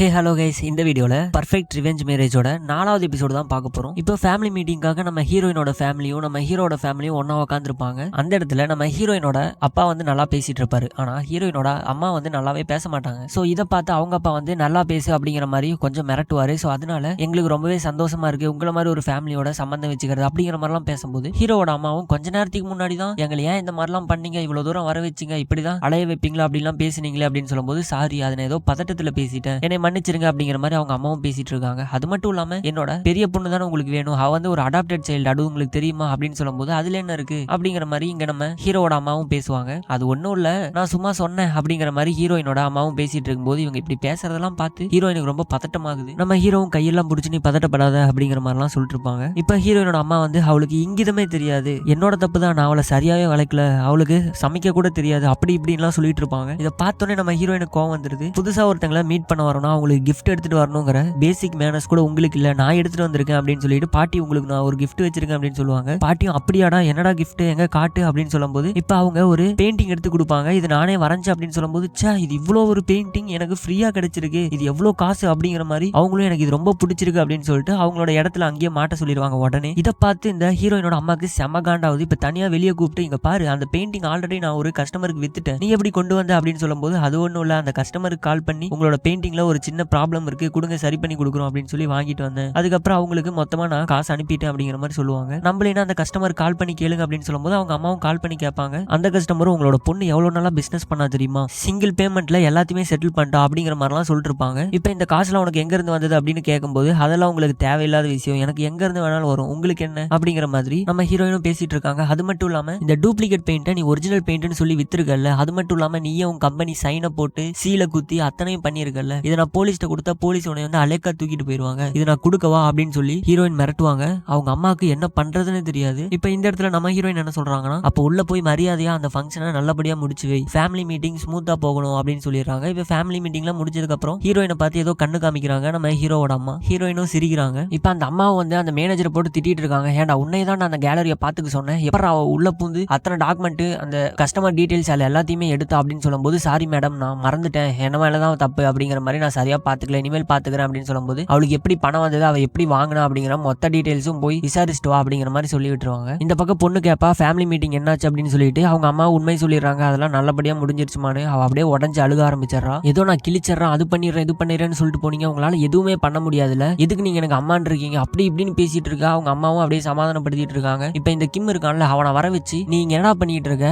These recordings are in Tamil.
ஹே ஹலோ கைஸ், இந்த வீடியோல பர்ஃபெக்ட் ரிவெஞ்ச் மேரேஜோட 4வது எபிசோடு தான் பார்க்க போறோம். இப்போ ஃபேமிலி மீட்டிங்காக நம்ம ஹீரோயினோட ஃபேமிலியும் நம்ம ஹீரோட ஃபேமிலியும் ஒண்ணா உட்காந்துருப்பாங்க. அந்த இடத்துல நம்ம ஹீரோயினோட அப்பா வந்து நல்லா பேசிட்டு இருப்பாரு. ஆனா ஹீரோயினோட அம்மா வந்து நல்லாவே பேச மாட்டாங்க. ஸோ இதை பார்த்து அவங்க அப்பா வந்து நல்லா பேசு அப்படிங்கிற மாதிரி கொஞ்சம் மிரட்டுவாரு. ஸோ அதனால எங்களுக்கு ரொம்பவே சந்தோஷமா இருக்கு, உங்களை மாதிரி ஒரு ஃபேமிலியோட சம்பந்தம் வச்சுக்கிறது அப்படிங்கிற மாதிரிலாம் பேசும்போது ஹீரோட அம்மாவும் கொஞ்ச நேரத்துக்கு முன்னாடி தான் எங்களை ஏன் இந்த மாதிரிலாம் பண்ணீங்க, இவ்வளவு தூரம் வர வச்சிங்க, இப்படிதான் அலைய வைப்பீங்களா அப்படிலாம் பேசுனீங்களே அப்படின்னு சொல்லும்போது, சாரி அதை ஏதோ பதட்டத்துல பேசிட்டேன், என்னை மன்னிச்சிருங்க அப்படிங்கிற மாதிரி அவங்க அம்மாவும் பேசிட்டு இருக்காங்க. அது மட்டும் இல்லாம என்னோட பெரிய பொண்ணு தானே உங்களுக்கு வேணும், அவ வந்து ஒரு அடாப்டட் சைல்டு, அது உங்களுக்கு தெரியுமா அப்படின்னு சொல்லும்போது அதுல என்ன இருக்கு அப்படிங்கிற மாதிரி இங்க நம்ம ஹீரோட அம்மாவும் பேசுவாங்க. அது ஒன்றும் இல்ல, நான் சும்மா சொன்னேன் அப்படிங்கிற மாதிரி ஹீரோயினோட அம்மாவும் பேசிட்டு இருக்கும்போது இவங்க இப்படி பேசுறதெல்லாம் பார்த்து ஹீரோயினுக்கு ரொம்ப பதட்டமாகுது. நம்ம ஹீரோவும் கையெல்லாம் பிடிச்சி நீ பதட்டப்படாத அப்படிங்கிற மாதிரிலாம் சொல்லிட்டு இருப்பாங்க. இப்ப ஹீரோயினோட அம்மா வந்து அவளுக்கு இங்கிதமே தெரியாது, என்னோட தப்பு தான், நான் அவளை சரியாவே வளர்க்கல, அவளுக்கு சமைக்க கூட தெரியாது, அப்படி இப்படின்லாம் சொல்லிட்டு இருப்பாங்க. இதை பார்த்தோன்னே நம்ம ஹீரோயினுக்கு கோவம் வந்துருது. புதுசா ஒருத்தங்களை மீட் பண்ண வரணும், அவங்களுக்கு கிஃப்ட் எடுத்துட்டு வரணுங்கிற பேசிக் மேனர்ஸ் கூட உங்களுக்கு இல்ல, நான் எடுத்துட்டு வந்திருக்கேன் அப்படின்னு சொல்லிட்டு பாட்டி உங்களுக்கு நான் ஒரு கிஃப்ட் வச்சிருக்கேன் அப்படின்னு சொல்லுவாங்க. பாட்டியும் அப்படியாடா, என்னடா கிஃப்ட், எங்க காட்டு அப்படின்னு சொல்லும்போது இப்ப அவங்க ஒரு பெயிண்டிங் எடுத்து கொடுப்பாங்க. இது நானே வரைஞ்சேன் அப்படின்னு சொல்லும்போது, சே இது இவ்வளோ ஒரு பெயிண்டிங் எனக்கு ஃப்ரீயா கிடைச்சிருக்கு, இது எவ்வளவு காசு அப்படிங்கிற மாதிரி அவங்களும் எனக்கு இது ரொம்ப பிடிச்சிருக்கு அப்படின்னு சொல்லிட்டு அவங்களோட இடத்துல அங்கேயே மாட்ட சொல்லிடுவாங்க. உடனே இதை பார்த்து இந்த ஹீரோயினோட அம்மாக்கு செம காண்டாவது. இப்ப தனியா வெளியே கூப்பிட்டு இங்க பாரு, அந்த பெயிண்டிங் ஆல்ரெடி நான் ஒரு கஸ்டமருக்கு வித்துட்டேன், நீ எப்படி கொண்டு வந்த அப்படின்னு சொல்லும்போது, அது ஒன்றும் இல்ல, அந்த கஸ்டமருக்கு கால் பண்ணி உங்களோட பெயிண்டிங்ல ஒரு சின்ன ப்ராப்ளம் இருக்கு, கொடுங்க சரி பண்ணி கொடுக்குறோம் அப்படின்னு சொல்லி வாங்கிட்டு வந்தேன், அதுக்கப்புறம் அவங்களுக்கு மொத்தமா நான் காசு அனுப்பிட்டேன் அப்படிங்கிற மாதிரி சொல்லுவாங்க. நம்மளேனா அந்த கஸ்டமர் கால் பண்ணி கேளுங்க அப்படின்னு சொல்லும்போது அவங்க அம்மாவும் கால் பண்ணி கேட்பாங்க. அந்த கஸ்டமரும் உங்களோட பொண்ணு எவ்வளவு நாளா பிசினஸ் பண்ணா தெரியுமா, சிங்கிள் பேமெண்ட்ல எல்லாத்தையுமே செட்டில் பண்ணிட்டா அப்படிங்கிற மாதிரிலாம் சொல்லிட்டு இருப்பாங்க. இப்போ இந்த காசுலாம் உனக்கு எங்க இருந்து வந்தது அப்படின்னு கேட்கும்போது, அதெல்லாம் உங்களுக்கு தேவையில்லாத விஷயம், எனக்கு எங்க இருந்து வேணாலும் வரும், உங்களுக்கு என்ன அப்படிங்கிற மாதிரி நம்ம ஹீரோயினும் பேசிட்டு இருக்காங்க. அது மட்டும் இல்லாம இந்த டூப்ளிகேட் பெயிண்ட்டை நீ ஒரிஜினல் பெயிண்ட்னு சொல்லி வித்துருக்கல, அது மட்டும் இல்லாம நீயே உன் கம்பெனி சைனை போட்டு சீலை குத்தி அத்தனையும் பண்ணிருக்கல, இதை நான் போலீஸ்ட கொடுத்தா போலீஸ் உன்னை வந்து அலேக்கா தூக்கிட்டு போயிருவாங்க, இது நான் கொடுக்கவா அப்படின்னு சொல்லி ஹீரோயின் மிரட்டுவாங்க. அவங்க அம்மாவுக்கு என்ன பண்றதுன்னு தெரியாது. இப்ப இந்த இடத்துல நம்ம ஹீரோயின் என்ன சொல்றாங்கன்னா, அப்ப உள்ள போய் மரியாதையா அந்த ஃபங்க்ஷனை நல்லபடியா முடிச்சு வை, ஃபேமிலி மீட்டிங் ஸ்மூத்தா போகணும் அப்படின்னு சொல்லிடுறாங்க. இப்ப ஃபேமிலி மீட்டிங்லாம் முடிச்சதுக்கு அப்புறம் ஹீரோயினை பார்த்து ஏதோ கண்ணு காமிக்கிறாங்க நம்ம ஹீரோவோட அம்மா. ஹீரோயினும் சிரிக்கிறாங்க. இப்ப அந்த அம்மாவை வந்து அந்த மேனேஜரை போட்டு திட்டிட்டு இருக்காங்க. ஏன்டா உன்னை தான் நான் அந்த கேலரியை பார்த்துக்க சொன்னேன், எப்ப அவ உள்ள பூந்து அத்தனை டாக்குமெண்ட் அந்த கஸ்டமர் டீடைல்ஸ் எல்லாத்தையுமே எடுத்தா அப்படின்னு சொல்லும்போது, சாரி மேடம் நான் மறந்துட்டேன், என்ன மேலதான் தப்பு அப்படிங்கிற மாதிரி நான் சரியா பாத்துக்கல, இனிமேல் பாத்துக்கிறேன் அப்படின்னு சொல்லும்போது, அவளுக்கு எப்படி பணம் வந்தது, அவ எப்படி வாங்கினா அப்படிங்கிற மொத்த டீடைல்ஸும் போய் விசாரிச்சுட்டு வா அப்படிங்கிற மாதிரி சொல்லி விட்டுருவாங்க. இந்த பக்கம் பொண்ணு கேப்பா ஃபேமிலி மீட்டிங் என்னாச்சு அப்படின்னு சொல்லிட்டு அவங்க அம்மா உண்மை சொல்லிடுறாங்க. அதெல்லாம் நல்லபடியா முடிஞ்சிருச்சுமான்னு. அவ அப்படியே உடஞ்சு அழுக ஆரம்பிச்சிடறா. ஏதோ நான் கிழிச்சிடறேன், அது பண்ணிடுறேன் இது பண்ணிடுறேன்னு சொல்லிட்டு போனீங்க, உங்களால எதுவுமே பண்ண முடியாதுல, எதுக்கு நீங்க எனக்கு அம்மான் இருக்கீங்க அப்படி இப்படின்னு பேசிட்டு இருக்கா. அவங்க அம்மாவும் அப்படியே சமாதானப்படுத்திட்டு இருக்காங்க. இப்ப இந்த கிம் இருக்கான்ல, அவனை வர வச்சு நீங்க என்ன பண்ணிட்டு இருக்க,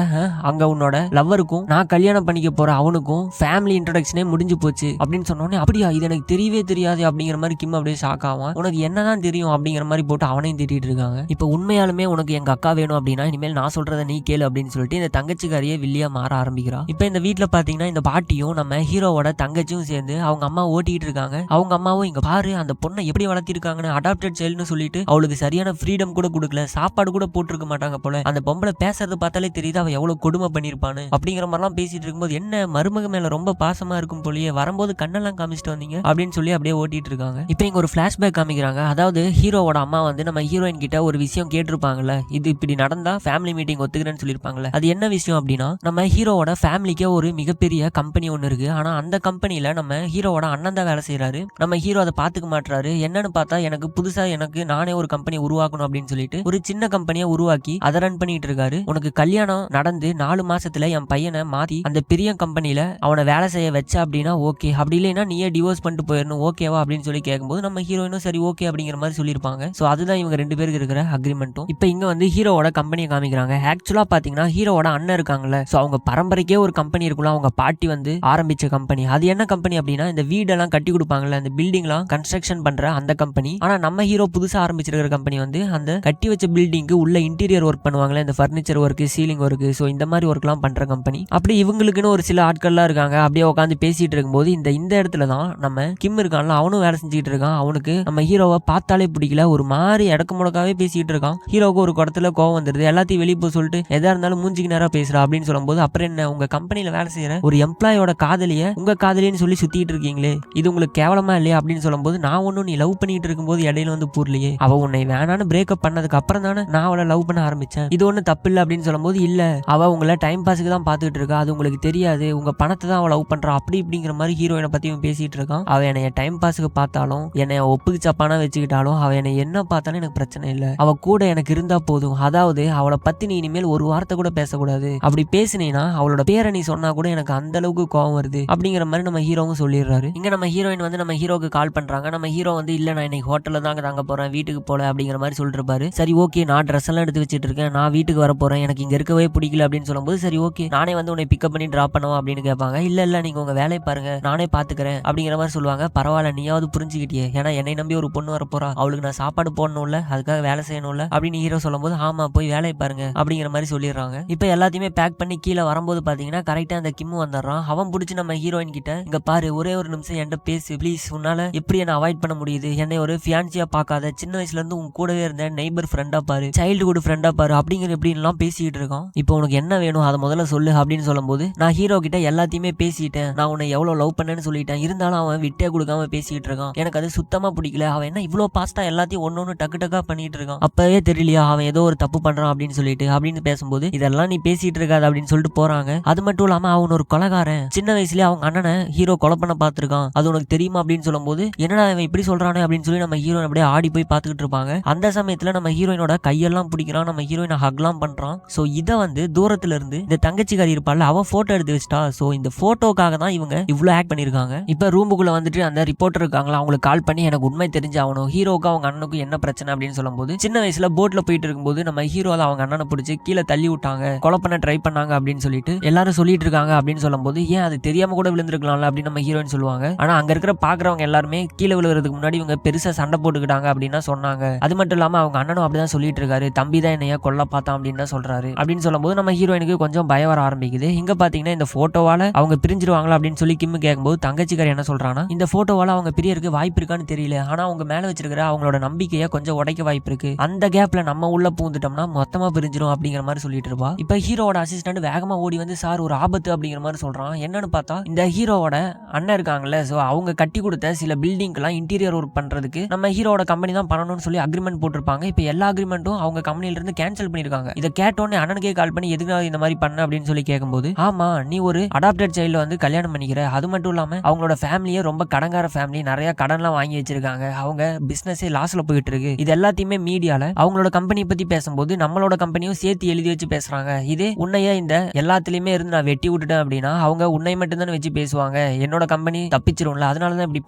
அங்க உன்னோட லவ்வருக்கும் நான் கல்யாணம் பண்ணிக்க போற அவனுக்கும் ஃபேமிலி இன்ட்ரோடக்ஷனே முடிஞ்சு போச்சு அப்படின்னு சொன்னோன்னே, அப்படியா இது எனக்கு தெரியவே தெரியாது அப்படிங்கிற மாதிரி கிம் அப்படியே ஷாக் ஆவான். உனக்கு என்னதான் தெரியும் அப்படிங்கிற மாதிரி போட்டு அவனையும் திட்டிட்டு இருக்காங்க. இப்ப உண்மையாலுமே உனக்கு எங்க அக்கா வேணும் அப்படின்னா இனிமேல் நான் சொல்றதை நீ கேளு அப்படின்னு சொல்லிட்டு இந்த தங்கச்சிக்காரியே வில்லியா மாற ஆரம்பிக்கிறா. இப்ப இந்த வீட்டுல பாத்தீங்கன்னா இந்த பாட்டியும் நம்ம ஹீரோவோட தங்கச்சியும் சேர்ந்து அவங்க அம்மா ஓட்டிட்டு இருக்காங்க. அவங்க அம்மாவும் இங்க பாரு அந்த பொண்ணை எப்படி வளர்த்திருக்காங்கன்னு, அடாப்டட் சைல்டுன்னு சொல்லிட்டு அவளுக்கு சரியான ஃப்ரீடம் கூட கொடுக்கல, சாப்பாடு கூட போட்டிருக்க மாட்டாங்க போல, அந்த பொம்பளை பேசுறது பார்த்தாலே தெரியுது அவ எவ்வளவு கொடுமை பண்ணிருப்பான்னு அப்படிங்கிற மாதிரிலாம் பேசிட்டு இருக்கும்போது, என்ன மருமக மேல ரொம்ப பாசமா இருக்கும் போலியே, வரும்போது கண்ணெல்லாம் காமிச்சிட்டு வந்தீங்க அப்படின்னு சொல்லி அப்படியே ஓட்டிட்டு இருக்காங்க. இப்போ இங்க ஒரு பிளாஷ்பேக் காமிக்கிறாங்க. அதாவது ஹீரோவோட அம்மா வந்து நம்ம ஹீரோயின் கிட்ட ஒரு விஷயம் கேட்டிருப்பாங்கல்ல, இது இப்படி நடந்தா ஃபேமிலி மீட்டிங் ஒத்துக்கிறேன்னு சொல்லியிருப்பாங்கல்ல, அது என்ன விஷயம் அப்படின்னா, நம்ம ஹீரோவோட ஃபேமிலிக்கே ஒரு மிகப்பெரிய கம்பெனி ஒன்று இருக்கு, ஆனா அந்த கம்பெனில நம்ம ஹீரோவோட அண்ணன் தான் வேலை செய்யறாரு, நம்ம ஹீரோ அதை பாத்துக்க மாட்டாரு. என்னன்னு பார்த்தா எனக்கு புதுசா எனக்கு நானே ஒரு கம்பெனி உருவாக்கணும் அப்படின்னு சொல்லிட்டு ஒரு சின்ன கம்பெனியை உருவாக்கி அதை ரன் பண்ணிட்டு இருக்காரு. உனக்கு கல்யாணம் நடந்து 4 மாசத்துல என் பையனை மாத்தி அந்த பெரிய கம்பெனில அவனை வேலை செய்ய வச்ச அப்படின்னா ஓகே, அப்படி இல்லைன்னா நீயே டிவோர்ஸ் பண்ணிட்டு போயிடணும் ஓகேவா அப்படின்னு சொல்லி கேட்கும்போது நம்ம ஹீரோயினும் சரி ஓகே அப்படிங்கிற மாதிரி சொல்லியிருப்பாங்க. ஸோ அதுதான் இவங்க 2 பேருக்கு இருக்கிற அக்ரிமெண்ட்டும். இப்போ இங்க வந்து ஹீரோவோட கம்பெனியை காமிக்கிறாங்க. ஆக்சுவலா பாத்தீங்கன்னா ஹீரோவோட அண்ணன் இருக்காங்கல்ல, ஸோ அவங்க பரம்பரைக்கே ஒரு கம்பெனி இருக்குல்ல, அவங்க பாட்டி வந்து ஆரம்பிச்ச கம்பெனி. அது என்ன கம்பெனி அப்படின்னா இந்த வீடெல்லாம் கட்டி கொடுப்பாங்கல்ல, அந்த பில்டிங்லாம் கன்ஸ்ட்ரக்ஷன் பண்ற அந்த கம்பெனி. ஆனா நம்ம ஹீரோ புதுசா ஆரம்பிச்சிருக்கிற கம்பெனி வந்து அந்த கட்டி வச்ச பில்டிங்க்கு உள்ள இன்டீரியர் ஒர்க் பண்ணுவாங்களே, இந்த furniture work, ceiling work, so இந்த மாதிரி ஒர்க்லாம் பண்ற கம்பெனி. அப்படி இவங்களுக்குன்னு ஒரு சில ஆட்கள்லாம் இருக்காங்க. அப்படியே உட்காந்து பேசிட்டு இருக்கும்போது இந்த இடத்துல தான் நம்ம கிம் இருக்கான்ல, அவனும் வேலை செஞ்சுட்டு இருக்கான். அவனுக்கு நம்ம ஹீரோவை பார்த்தாலே பிடிக்கல, ஒரு மாதிரி இடக்கு முடக்காவே பேசிட்டு இருக்கான். ஹீரோவுக்கு ஒரு குடத்துல கோவம் வந்துருது, எல்லாத்தையும் வெளியே போய் சொல்லிட்டு எதா இருந்தாலும் மூஞ்சிக்கு நேரம் பேசுறா அப்படின்னு சொல்லும்போது, அப்புறம் என்ன உங்க கம்பெனில வேலை செய்யற ஒரு எம்ப்ளாயோட காதலிய உங்க காதலின்னு சொல்லி சுத்திட்டு இருக்கீங்களே, இது உங்களுக்கு கேவலமா இல்லையா அப்படின்னு சொல்லும்போது, நான் ஒன்னும் நீ லவ் பண்ணிட்டு இருக்கும்போது இடையில வந்து பூர்லையே, அவ உன்னை வேணான்னு பிரேக்கப் பண்ணதுக்கு அப்புறம் தானே நான் அவளை லவ் பண்ண ஆரம்பிச்சேன், இது ஒன்னும் தப்பு இல்லை அப்படின்னு சொல்லும்போது, இல்ல அவ உங்களை டைம் பாஸுக்கு தான் பாத்துக்கிட்டு இருக்கா, அது உங்களுக்கு தெரியாது, உங்க பணத்தை தான் அவ லவ் பண்றா அப்படி இப்படிங்கிற மாதிரி ஹீரோயினை பத்தி பேசி பேசிட்டு இருக்கான். அவ என்னைய டைம் பாஸுக்கு பார்த்தாலும் என்னைய ஒப்புக்கு சப்பானா வச்சுக்கிட்டாலும் அவ என்னை என்ன பார்த்தாலும் எனக்கு பிரச்சனை இல்ல, அவ கூட எனக்கு இருந்தா போதும். அதாவது அவளை பத்தி நீ இனிமேல் ஒரு வார்த்தை கூட பேசக்கூடாது, அப்படி பேசினீனா அவளோட பேரை நீ சொன்னா கூட எனக்கு அந்த அளவுக்கு கோவம் வருது அப்படிங்கிற மாதிரி நம்ம ஹீரோவும் சொல்லிடுறாரு. இங்க நம்ம ஹீரோயின் வந்து நம்ம ஹீரோக்கு கால் பண்றாங்க. நம்ம ஹீரோ வந்து இல்ல நான் இன்னைக்கு ஹோட்டல்ல தாங்க தங்க போறேன், வீட்டுக்கு போல அப்படிங்கிற மாதிரி சொல்லிட்டு இருப்பாரு. சரி ஓகே, நான் ட்ரெஸ் எல்லாம் எடுத்து வச்சிட்டு இருக்கேன், நான் வீட்டுக்கு வர போறேன், எனக்கு இங்க இருக்கவே பிடிக்கல அப்படின்னு சொல்லும்போது சரி ஓகே நானே வந்து உன்னை பிக்கப் பண்ணி டிராப் பண்ணுவோம் அப்படின்னு கேட்பாங்க. இல்ல நீங்க உங்க வேலையை பாருங்க, நானே பாத்துக்கிறேன் அப்படிங்கிற மாதிரி சொல்லுவாங்க. பரவாயில்ல நீயாவது புரிஞ்சுக்கிட்டியே, ஏன்னா என்னை நம்பி ஒரு பொண்ணு வர போறா, அவளுக்கு நான் சாப்பாடு போடணும்ல, அதுக்காக வேலை செய்யணும்ல அப்படின்னு ஹீரோ சொல்லும்போது ஆமா போய் வேலையை பாருங்க அப்படிங்கிற மாதிரி சொல்லிடுறாங்க. இப்ப எல்லாத்தையுமே பேக் பண்ணி கீழே வரும்போது பாத்தீங்கன்னா கரெக்டா அந்த கிம்மு வந்துடுறான். அவன் பிடிச்சி நம்ம ஹீரோயின் கிட்ட இங்க பாரு ஒரே ஒரு நிமிஷம் என்கிட்ட பேசு ப்ளீஸ், உன்னால எப்படி என்ன அவாய்ட் பண்ண முடியுது, என்னை ஒரு ஃபியான்சியா பார்க்காத, சின்ன வயசுல இருந்து உன் கூடவே இருந்த நெய்பர் ஃப்ரெண்டா பாரு, சைல்டுஹுட் ஃப்ரெண்டா பாரு அப்படிங்கிற எப்படின்லாம் பேசிட்டு இருக்கோம். இப்போ உனக்கு என்ன வேணும் அதை முதல்ல சொல்லு அப்படின்னு சொல்லும்போது நான் ஹீரோ கிட்ட எல்லாத்தையுமே பேசிட்டேன், நான் உன்னை எவ்வளவு லவ் பண்ணேன்னு சொல்லிட்டேன், இருந்தாலும் அவன் விட்டே கொடுக்காம பேசிட்டு இருக்கான், எனக்கு அது சுத்தமா பிடிக்கல, அவன் என்ன இவ்வளவு பாஸ்டா எல்லாத்தையும் ஒன்னொன்னு டக்கு டக்கா பண்ணிட்டு இருக்கான், அப்பவே தெரியலையா அவன் ஏதோ ஒரு தப்பு பண்றான் அப்படின்னு சொல்லிட்டு அப்படின்னு பேசும்போது இதெல்லாம் நீ பேசிட்டு இருக்காது அப்படின்னு சொல்லிட்டு போறாங்க. அது மட்டும் இல்லாம அவன் ஒரு கொலைகாரன், சின்ன வயசுலயே அவங்க அண்ணனை ஹீரோ கொலை பண்ண பாத்துருக்கான், அது உனக்கு தெரியுமா அப்படின்னு சொல்லும்போது என்னடா அவன் இப்படி சொல்றானே அப்படின்னு சொல்லி நம்ம ஹீரோயின் அப்படியே ஆடி போய் பாத்துக்கிட்டு இருப்பாங்க. அந்த சமயத்துல நம்ம ஹீரோயினோட கையெல்லாம் பிடிக்கிறான், நம்ம ஹீரோயினை ஹக்லாம் பண்றான். சோ இதை வந்து தூரத்துல இருந்து இந்த தங்கச்சிக்காரி இருப்பாள் அவ போட்டோ எடுத்து வச்சிட்டா. சோ இந்த போட்டோக்காக தான் இவங்க இவ்வளவு ஆக்ட் பண்ணிருக்காங்க. இப்ப ரூமுக்குள்ள வந்துட்டு அந்த ரிப்போர்ட்டர் இருக்காங்களா அவங்களுக்கு கால் பண்ணி எனக்கு உண்மை தெரிஞ்சாகணும், ஹீரோக்கு அவங்க அண்ணனுக்கு என்ன பிரச்சனை அப்படின்னு சொல்லும்போது சின்ன வயசுல போட்ல போயிட்டு இருக்கும்போது நம்ம ஹீரோ அவங்க அண்ணனை பிடிச்சி கீழே தள்ளி விட்டாங்க, கொலை பண்ண ட்ரை பண்ணாங்க அப்படின்னு சொல்லிட்டு எல்லாரும் சொல்லிட்டு இருக்காங்க அப்படின்னு சொல்லும்போது ஏன் அது தெரியாம கூட விழுந்திருக்கலாம்ல அப்படின்னு நம்ம ஹீரோயின் சொல்லுவாங்க. ஆனா அங்க இருக்கிற பாக்குறவங்க எல்லாருமே கீழே விழுறதுக்கு முன்னாடி இவங்க பெருசா சண்டை போட்டுக்கிட்டாங்க அப்படின்னு சொன்னாங்க. அது மட்டும் இல்லாம அவங்க அண்ணனும் அப்படிதான் சொல்லிட்டு இருக்காரு, தம்பி தான் என்னைய கொல்ல பார்த்தான் அப்படின்னு தான் சொல்றாரு அப்படின்னு சொல்லும்போது நம்ம ஹீரோயினுக்கு கொஞ்சம் பயம் வர ஆரம்பிக்குது. இங்க பாத்தீங்கன்னா இந்த போட்டோவால அவங்க பிரிஞ்சிருவாங்களா அப்படின்னு சொல்லி கிம்மு கேட்கும்போது தங்கச்சிக்காரி என்ன சொல்றானா இந்த போட்டோவால அவங்க பிரியருக்கு வாய்ப்பு இருக்கான்னு தெரியல, ஆனா அவங்க மேல வச்சிருக்கிற அவங்களோட நம்பிக்கையை கொஞ்சம் உடைக்க வாய்ப்பு இருக்கு, அந்த கேப்ல நம்ம உள்ள பூந்துட்டோம்னா மொத்தமா பிரிஞ்சிரும் அப்படிங்கிற மாதிரி சொல்லிட்டு இருப்பா. இப்ப ஹீரோவோட அசிஸ்டன்ட் வேகமா ஓடி வந்து சார் ஒரு ஆபத்து அப்படிங்கிற மாதிரி சொல்றான். என்னன்னு பார்த்தா இந்த ஹீரோவோட அண்ணன் இருக்காங்கல்ல, சோ அவங்க கட்டி கொடுத்த சில பில்டிங்லாம் இன்டீரியர் ஒர்க் பண்றதுக்கு நம்ம ஹீரோட கம்பெனி தான் பண்ணணும்னு சொல்லி அக்ரிமெண்ட் போட்டிருப்பாங்க. இப்ப எல்லா அக்ரிமெண்ட்டும் அவங்க கம்பெனில இருந்து கேன்சல் பண்ணிருக்காங்க. இதை கேட்டோன்னே அண்ணனுக்கே கால் பண்ணி எதுக்காக இந்த மாதிரி பண்ண அப்படின்னு சொல்லி கேட்கும்போது ஆமா நீ ஒரு அடாப்டட் சைல்டு வந்து கல்யாணம் பண்ணிக்கிற, அது மட்டும் இல்லாம அவங்களோட ஃபேமிலியே ரொம்ப கடன்கார ஃபேமிலி, நிறைய கடன்லாம் வாங்கி வச்சிருக்காங்க, அவங்க பிசினஸே லாஸ்ல போயிட்டு இருக்கு, இது எல்லாத்தையுமே மீடியால அவங்களோட கம்பெனி பத்தி பேசும்போது நம்மளோட கம்பெனியும் சேர்த்து எழுதி வச்சு பேசுறாங்க. இதே உன்னைய இந்த எல்லாத்துலயுமே இருந்து நான் வெட்டி விட்டுட்டேன் அப்படின்னா அவங்க உன்னை மட்டும் தானே வச்சு பேசுவாங்க, என்னோட கம்பெனி தப்பிச்சிரும்ல, அதனாலதான் இப்படி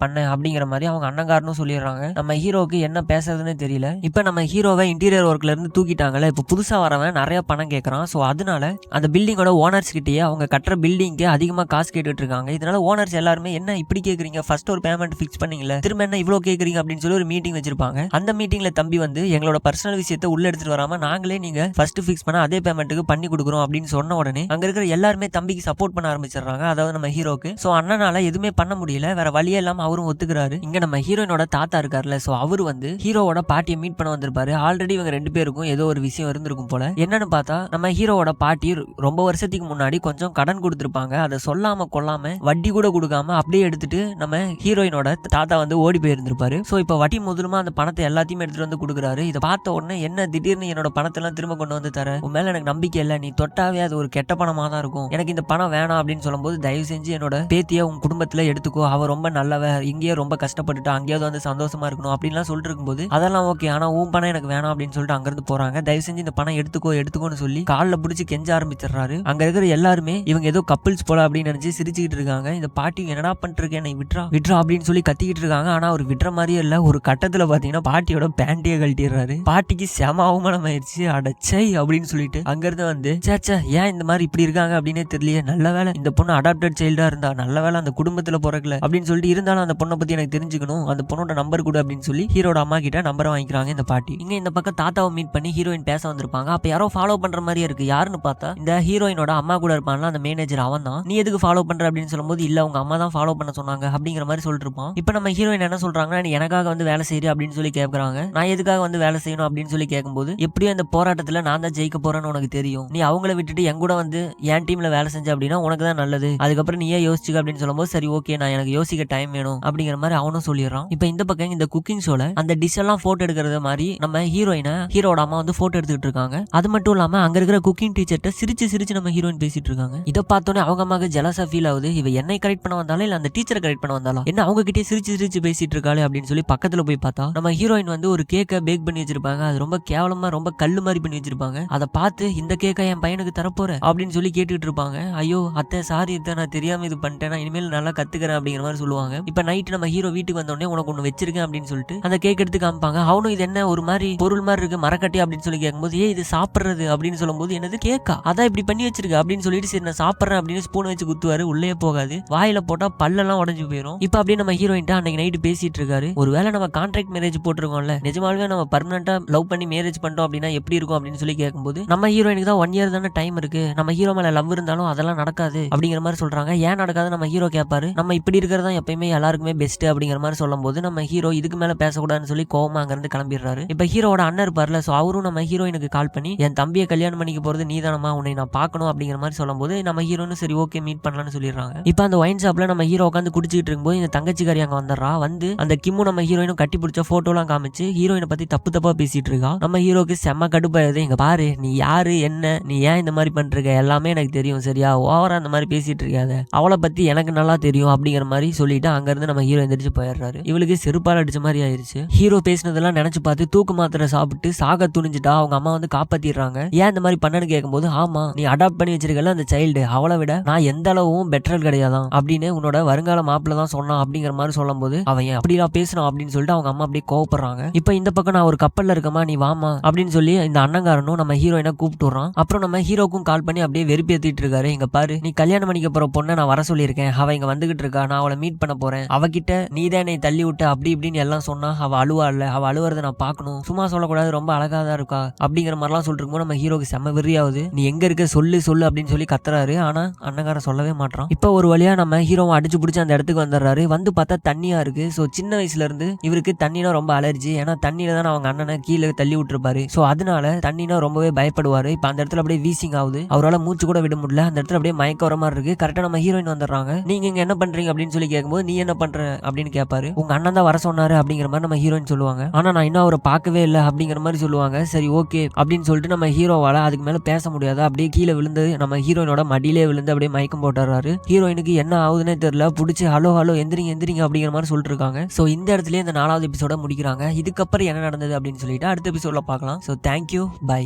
பண்ணேன் அப்படிங்கிற மாதிரி அவங்க அண்ணங்காரனும் சொல்லிடுறாங்க. நம்ம ஹீரோக்கு என்ன பேசுறதுன்னு தெரியல. இப்ப நம்ம ஹீரோவை இன்டீரியர் ஒர்க்ல இருந்து தூக்கிட்டாங்கல்ல, இப்ப புதுசா வரவன் நிறைய பணம் கேட்கறான். சோ அதனால அந்த பில்டிங்கோட ஓனர்ஸ் கிட்டயே அவங்க கட்டுற பில்டிங்க்கு அதிகமா காசு கேட்டுட்டு இருக்காங்க. இதனால ஓனர்ஸ் எல்லாருமே என்ன இப்படி கேக்குறீங்க, ஃபர்ஸ்ட் ஒரு பேமெண்ட் ஃபிக்ஸ் பண்ணீங்கல, திரும்ப என்ன இவ்வளவு கேக்குறீங்க அப்படின்னு சொல்லி ஒரு மீட்டிங் வச்சிருப்பாங்க. அந்த மீட்டிங்ல தம்பி வந்து எங்களோட பர்சனல் விஷயத்தை உள்ள எடுத்துட்டு வராம நாங்களே நீங்க ஃபர்ஸ்ட் ஃபிக்ஸ் பண்ண அதே பேமெண்ட்டுக்கு பண்ணி கொடுக்குறோம் அப்படின்னு சொன்ன உடனே அங்க இருக்கிற எல்லாருமே தம்பிக்கு சப்போர்ட் பண்ண ஆரம்பிச்சிடுறாங்க, அதாவது நம்ம ஹீரோக்கு. சோ அண்ணனால எதுவுமே பண்ண முடியல, வேற வழியே இல்லாம அவரும் ஒத்துக்கிறாரு. இங்க நம்ம ஹீரோயினோட தாத்தா இருக்காருல்ல, சோ அவர் வந்து ஹீரோவோட பாட்டியை மீட் பண்ண வந்திருப்பாரு. ஆல்ரெடி இவங்க ரெண்டு பேருக்கும் ஏதோ ஒரு விஷயம் இருந்திருக்கும் போல. என்னன்னு பார்த்தா நம்ம ஹீரோவோட பாட்டி ரொம்ப வருஷத்துக்கு முன்னாடி கொஞ்சம் கடன் கொடுத்திருப்பாங்க, அதை சொல்லாம கொள்ளாம வட்டி கூட கொடுக்காம அப்படியே எடுத்துட்டு நம்ம ஹீரோயினோட தாத்தா வந்து ஓடி போயிருந்திருப்பாரு. சோ இப்ப வட்டி முதலுமா அந்த பணத்தை எல்லாத்தையுமே எடுத்துட்டு வந்து கொடுக்குறாரு. இதை பார்த்த உடனே என்ன திடீர்னு என்னோட பணத்தை எல்லாம் திரும்ப கொண்டு வந்து தர, உன் மேல எனக்கு நம்பிக்கை இல்ல, நீ தொட்டாவே அது ஒரு கெட்ட பணமா தான் இருக்கும், எனக்கு இந்த பணம் வேணாம் அப்படின்னு சொல்லும்போது தயவு செஞ்சு என்னோட பேத்திய உன் குடும்பத்துல எடுத்துக்கோ, அவ ரொம்ப நல்லவ, இங்கேயே ரொம்ப கஷ்டப்பட்டுட்டு அங்கேயாவது வந்து சந்தோஷமா இருக்கணும் அப்படின்லாம் சொல்லிட்டு இருக்கும்போது அதெல்லாம் ஓகே, ஆனா உன் பணம் எனக்கு வேணாம் அப்படின்னு சொல்லிட்டு அங்கிருந்து போறாங்க. தயவு செஞ்சு இந்த பணம் எடுத்துக்கோன்னு சொல்லி காலில் பிடிச்சி கெஞ்ச ஆரம்பிச்சிடுறாரு. அங்க இருக்கிற எல்லாருமே இவங்க ஏதோ கப்பிள்ஸ் போல அப்படின்னு நினைச்சு சிரிச்சுக்கிட்டு இருக்காங்க. இந்த பாட்டி என்னடா பண்ணிட்டு என்னை விட்றா விட்றா அப்படின்னு சொல்லி கத்திக்கிட்டு இருக்காங்க. ஆனா அவர் விட்ற மாதிரியே இல்ல. ஒரு கட்டத்துல பாத்தீங்கன்னா பாட்டியோட பேண்டியை கழட்டிடுறாரு. பாட்டிக்கு செம அவமானம் ஆயிடுச்சு. அடச்சை அப்படின்னு சொல்லிட்டு அங்கிருந்து வந்து சேச்சா ஏன் இந்த மாதிரி இப்படி இருக்காங்க அப்படின்னே தெரியலையே, நல்ல வேலை இந்த பொண்ணு அடாப்டட் சைல்டா இருந்தா, நல்ல வேலை அந்த குடும்பத்துல பிறக்கல அப்படின்னு சொல்லிட்டு, இருந்தாலும் அந்த பொண்ணை பத்தி எனக்கு தெரிஞ்சுக்கணும், அந்த பொண்ணோட நம்பர் கொடு அப்படின்னு சொல்லி ஹீரோட அம்மா கிட்ட நம்பரை வாங்கிக்கிறாங்க இந்த பாட்டி. இங்க இந்த பக்கம் தாத்தாவை மீட் பண்ணி ஹீரோயின் பேச வந்திருப்பாங்க. அப்ப யாரோ ஃபாலோ பண்ற மாதிரியே இருக்கு. யாருன்னு பார்த்தா இந்த ஹீரோயினோட அம்மா கூட இருப்பான்ல அந்த மேனேஜர், அவன் தான். நீ எதுக்கு ஃபாலோ பண்ற அப்படின்னு சொல்லும்போது இல்ல உங்க அம்மா தான் ஃபாலோ பண்ண சொன்னாங்க அப்படிங்கிற மாதிரி சொல்லிட்டு இருப்பான். இப்ப நம்ம ஹீரோயின் என்ன சொல்றாங்கன்னா நீ எனக்காக வந்து வேலை செய்யற அப்படின்னு சொல்லி கேட்கறாங்க. நான் எதுக்காக வந்து வேலை செய்யணும் அப்படின்னு சொல்லி கேட்கும்போது எப்படியும் அந்த போராட்டத்துல நான் தான் ஜெயிக்க போறேன்னு உனக்கு தெரியும், நீ அவங்கள விட்டுட்டு என் கூட வந்து என் டீம்ல வேலை செஞ்ச அப்படின்னா உனக்கு தான் நல்லது, அதுக்கப்புறம் நீயே யோசிச்சுக்க அப்படின்னு சொல்லும்போது சரி ஓகே நான் எனக்கு யோசிக்க டைம் வேணும் அப்படிங்கிற மாதிரி அவனும் சொல்லிடுறான். இப்ப இந்த பக்கம் இந்த குக்கிங் ஷோல அந்த டிஷ் எல்லாம் போட்டோ எடுக்கிறது மாதிரி நம்ம ஹீரோட அம்மா வந்து போட்டோ எடுத்துட்டு இருக்காங்க. அது மட்டும் இல்லாம அங்க இருக்கிற குக்கிங் டீச்சர்ட்ட சிரிச்சு நம்ம ஹீரோயின் பேசிட்டு இருக்காங்க. இதை பார்த்தோன்னே அவங்க அம்மாக்கு ஜெலஸா ஃபீல் ஆகுது. இவ என்னை கரெக்ட் பண்ண வந்தாலும் இல்ல அந்த ஃபியூச்சரை கரெக்ட் பண்ண வந்தாலும் என்ன அவங்க கிட்டே சிரிச்சு சிரிச்சு பேசிட்டு இருக்காளே அப்படின்னு சொல்லி பக்கத்துல போய் பார்த்தா நம்ம ஹீரோயின் வந்து ஒரு கேக்கை பேக் பண்ணி வச்சிருப்பாங்க. அது ரொம்ப கேவலமா ரொம்ப கல்லு மாதிரி பண்ணி வச்சிருப்பாங்க. அதை பார்த்து இந்த கேக்கை என் பையனுக்கு தரப்போற அப்படின்னு சொல்லி கேட்டுட்டு இருப்பாங்க. ஐயோ அத்தை சாரி அத்தை, நான் தெரியாம இது பண்ணிட்டேன், நான் இனிமேல் நல்லா கத்துக்கிறேன் அப்படிங்கிற மாதிரி சொல்லுவாங்க. இப்ப நைட் நம்ம ஹீரோ வீட்டுக்கு வந்தோடனே உனக்கு ஒண்ணு வச்சிருக்கேன் அப்படின்னு சொல்லிட்டு அந்த கேக் எடுத்து காமிப்பாங்க. அவனும் இது என்ன ஒரு மாதிரி பொருள் மாதிரி இருக்கு மரக்கட்டி அப்படின்னு சொல்லி கேட்கும்போது இது சாப்பிடுறது அப்படின்னு சொல்லும்போது என்னது கேக்கா அதான் இப்படி பண்ணி வச்சிருக்கு அப்படின்னு சொல்லிட்டு சரி நான் சாப்பிட்றேன் அப்படின்னு ஸ்பூன் வச்சு குத்துவாரு. உள்ளே போகாது, வாயில போட்டா பல்லெல்லாம் உடஞ்சு போயிடும். இப்ப அப்படியே நம்ம ஹீரோயின் அன்னைக்கு நைட்டு பேசிட்டு இருக்காரு. ஒருவேளை நம்ம கான்ட்ராக்ட் மேரேஜ் போட்டிருக்கோம்ல, நிஜமாவே நம்ம பர்மனண்டா லவ் பண்ணி மேரேஜ் பண்ணிட்டோம் அப்படின்னா எப்படி இருக்கும் அப்படின்னு சொல்லி கேட்கும்போது நம்ம ஹீரோயினுக்கு தான் 1 இயர் தானே டைம் இருக்கு, நம்ம ஹீரோ மேல லவ் இருந்தாலும் அதெல்லாம் நடக்காது அப்படிங்கிற மாதிரி சொல்றாங்க. ஏன் நடக்காது நம்ம ஹீரோ கேட்பாரு. நம்ம இப்படி இருக்கிறதா எப்பயுமே எல்லாருக்குமே பெஸ்ட் அப்படிங்கிற மாதிரி சொல்லும் போது நம்ம ஹீரோ இதுக்கு மேல பேசக்கூடாதுன்னு சொல்லி கோவமா அங்க இருந்து கிளம்பிடுறாரு. இப்ப ஹீரோட அண்ணன் இருப்பார்ல, சோ அவரும் நம்ம ஹீரோயினுக்கு கால் பண்ணி என் தம்பியை கல்யாணம் பண்ணிக்க போறது நீதானமா, உன்னை நான் பார்க்கணும் அப்படிங்கிற மாதிரி சொல்லும் போது நம்ம ஹீரோன்னு சரி ஓகே மீட் பண்ணலாம்னு சொல்லிடுறாங்க. இப்ப அந்த ஒயின் ஷாப்ல நம்ம ஹீரோ உட்காந்து குடிச்சிட்டு இருக்கும்போது இந்த தங்கச்சிக்காரி அங்க வந்துடுறா. வந்து அந்த கிம்மு நம்ம ஹீரோயினும் கட்டி பிடிச்ச போட்டோலாம் காமிச்சு ஹீரோயினை பத்தி தப்பு தப்பா பேசிட்டு இருக்கா. நம்ம ஹீரோக்கு செம்ம கடுப்பாயுது. இங்க பாரு நீ யாரு என்ன, நீ ஏன் இந்த மாதிரி பண்றீங்க எல்லாமே எனக்கு தெரியும் சரியா, ஓவரா அந்த மாதிரி பேசிட்டு இருக்காத, அவளை பத்தி எனக்கு நல்லா தெரியும் அப்படிங்கிற மாதிரி சொல்லிட்டு அங்க இருந்து நம்ம ஹீரோ எந்திரிச்சு போயிடுறாரு. இவளுக்கு செருப்பால் அடிச்ச மாதிரி ஆயிருச்சு. ஹீரோ பேசினதெல்லாம் நினைச்சு பார்த்து தூக்கு மாத்திரை சாப்பிட்டு சாக துணிஞ்சிட்டா. அவங்க அம்மா வந்து காப்பாத்திடுறாங்க. ஏன் இந்த மாதிரி பண்ணனு கேட்கும்போது ஆமா நீ அடாப்ட் பண்ணி வச்சிருக்கல அந்த சைல்டு, அவளை விட நான் எந்த அளவும் பெட்டரல் கிடையாதான் அப்படின்னு உன்னோட வருங்கால மாப்பிள்ள தான் சொன்னான் அப்படிங்கிற மாதிரி சொல்லும் போது அவன் அப்படிலாம் பேசணும் அப்படின்னு சொல்லிட்டு அவங்க அம்மா அப்படியே கோவப்படுறாங்க. இப்ப இந்த பக்கம் நான் ஒரு கப்பல்ல இருக்கமா நீ வாமா அப்படின்னு சொல்லி இந்த அண்ணங்காரனும் நம்ம ஹீரோயினை கூப்பிட்டு வர்றான். அப்புறம் நம்ம ஹீரோக்கும் கால் பண்ணி அப்படியே வெறுப்பேத்திட்டு இருக்காரு. இங்க பாரு நீ கல்யாணம் பண்ணிக்க போற பொண்ணை நான் வர சொல்லியிருக்கேன், அவ இங்க வந்துகிட்டு இருக்கா, நான் அவளை மீட் பண்ண போறேன், அவகிட்ட நீதான் என்னை தள்ளி விட்ட அப்படி இப்படின்னு எல்லாம் சொன்னா அவ அழுவா இல்ல, அவ அழுவுறத நான் பார்க்கணும், சும்மா சொல்லக்கூடாது ரொம்ப அழகா தான் இருக்கா அப்படிங்கிற மாதிரிலாம் சொல்லிட்டு இருக்கும்போது நம்ம ஹீரோக்கு செம்ம வெறியாவது. நீ எங்க இருக்க சொல்லு சொல்லு அப்படின்னு சொல்லி கத்துறாரு. ஆனா அண்ணங்காரன் சொல்லவே மாட்டான். இப்ப ஒரு வழியா நம்ம ஹீரோவை அடிச்சு பிடிச்சி அந்த இடத்துக்கு வந்துடுறாரு. வந்து பார்த்தா தண்ணியா இருக்கு. சோ சின்ன வயசுல இருந்து இவருக்கு தண்ணினா ரொம்ப அலர்ஜி. ஏன்னா தண்ணியில தான் அவங்க அண்ணனை கீழே தள்ளி விட்டுருப்பாரு. சோ அதனால தண்ணினா ரொம்பவே பயப்படுவாரு. இப்ப அந்த இடத்துல அப்படியே வீசிங் ஆகுது. அவரால் மூச்சு கூட விட முடியல. அந்த இடத்துல அப்படியே மயக்க வர மாதிரி இருக்கு. கரெக்டா நம்ம ஹீரோயின் வந்துடுறாங்க. நீங்க இங்க என்ன பண்றீங்க அப்படின்னு சொல்லி கேட்கும்போது நீ என்ன பண்ற அப்படின்னு கேட்பாரு. உங்க அண்ணன் தான் வர சொன்னாரு அப்படிங்கிற மாதிரி நம்ம ஹீரோயின் சொல்லுவாங்க. ஆனா நான் இன்னும் அவரை பார்க்கவே இல்லை அப்படிங்கிற மாதிரி சொல்லுவாங்க. சரி ஓகே அப்படின்னு சொல்லிட்டு நம்ம ஹீரோவால அதுக்கு மேல பேச முடியாது. அப்படியே கீழே விழுந்து நம்ம ஹீரோயினோட மடியிலே விழுந்து அப்படியே மயக்கம் போட்டுறாரு. ஹீரோயினுக்கு என்ன ஆகுதுன்னே தெரியல. பிடிச்சி ஹலோ ஹலோ எந்திரிங்க எந்திரிங்க அப்படிங்கிற மாதிரி சொல்லிட்டு இருக்காங்க. சோ இந்த இடத்துல இந்த 4வது எபிசோட முடிக்கிறாங்க. இதுக்கப்புறம் என்ன நடந்தது அப்படின்னு சொல்லிட்டு அடுத்த எபிசோட்ல பார்க்கலாம். So thank you bye.